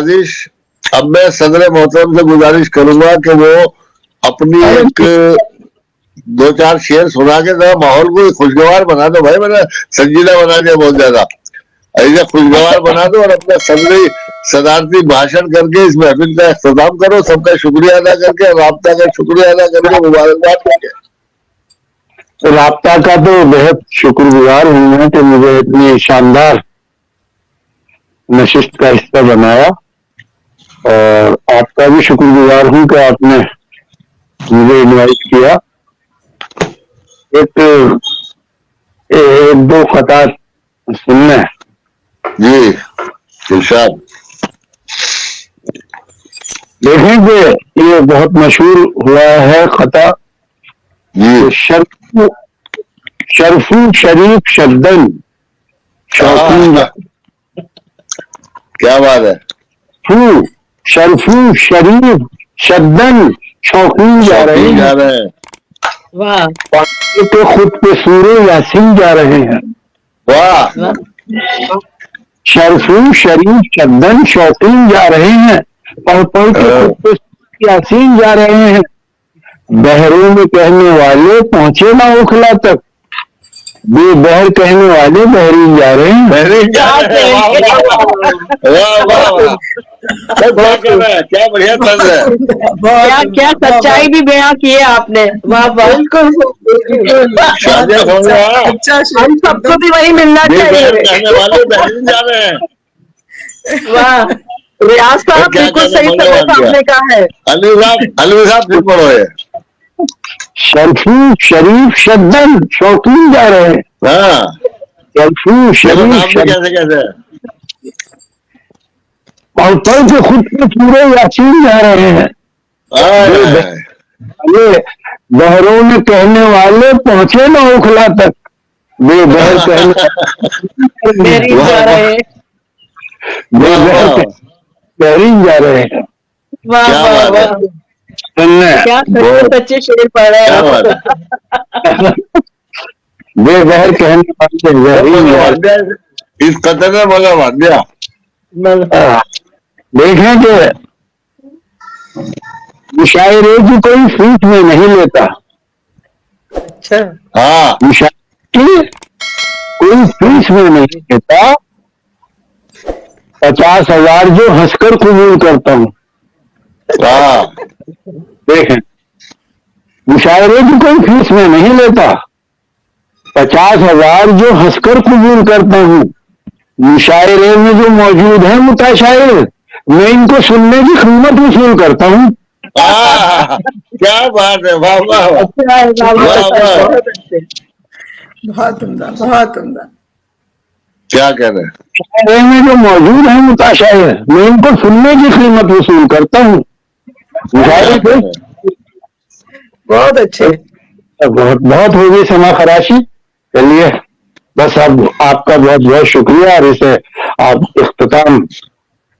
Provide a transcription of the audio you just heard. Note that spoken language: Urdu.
نوازش، اب میں صدر محترم سے گزارش کروں گا کہ وہ اپنی ایک 2-4 شعر سنا کے ذرا ماحول کو خوشگوار بنا دو بھائی. میں نے سنجیدہ بنا دیا بہت زیادہ، ایسے خوشگوار بنا دو اور اپنا صدارتی بھاشن کر کے اس محفل کا اختتام کرو. سب کا شکریہ ادا کر کے، رابطہ کا شکریہ ادا کر کے، مبارکباد کر کے. رابطہ کا تو بہت شکر گزار ہوں میں کہ مجھے اتنی شاندار نشست کا حصہ بنایا، اور آپ کا بھی شکر گزار ہوں کہ آپ نے مجھے انوائٹ کیا. ایک 2 خطات سننا ہے. جی ارشاد. دیکھیں کہ یہ بہت مشہور ہوا ہے خطا. جی شرفو شریف شدن شوقین، کیا بات ہے. شرفو شریف شدن شوقین جا رہے ہیں، واہ کہ خود پہ سورے یاسین جا رہے ہیں. واہ. شرفو شریف شدن شوقین جا رہے ہیں، پڑھ پڑھ کے خود پہ سورے یاسین جا رہے ہیں. بحروں میں کہنے والے پہنچے نہ اوکھلا تک، بے بہر کہنے والے بحرین جا رہے ہیں. کیا بڑھیا طرز ہے. کیا سچائی بھی بیان کی ہے آپ نے. واہ واہ، ہم سب کو بھی وہی ملنا چاہیے. کہنے والے بہرین جا رہے ہیں. واہ ریاض صاحب بالکل صحیح طرح آپ نے کہا ہے. علوی صاحب پھر پڑھو. شرفو شریف شدن شوقین جا رہے ہیں. ہاں شرفو شریف شدن کیسے اور پڑھ کے خود پہ پورے یاسین جا رہے ہیں. یہ بحروں میں کہنے والے پہنچے نہ اوکھلا تک، بے بہر کہنے جا رہے ہیں. بے بہر بحرین جا رہے ہیں. واہ واہ واہ، کیا سچے شعر پڑھ رہے ہیں. بے بہر کہنے والے بحرین جا رہے ہیں. اس قطر میں بولا باندھیا. دیکھیں کہ مشاعرے کی کوئی فیس میں نہیں لیتا. اچھا ہاں مشاعرے کی کوئی فیس میں نہیں لیتا، 50,000 جو ہنس کر قبول کرتا ہوں. ہاں دیکھیں مشاعرے کی کوئی فیس میں نہیں لیتا، 50,000 جو ہنس کر قبول کرتا ہوں. مشاعرے میں جو موجود ہیں متشاعر، میں ان کو سننے کی قیمت وصول کرتا ہوں. کیا بات ہے. واہ واہ بہت عمدہ بہت عمدہ. کیا کہہ رہے ہیں. مشاعرے میں جو موجود ہیں متشاعر، میں ان کو سننے کی قیمت وصول کرتا ہوں. مشاعرے کو بہت اچھے. بہت بہت ہوگی سما خراشی. چلیے بس اب آپ کا بہت بہت شکریہ، اور اسے آپ اختتام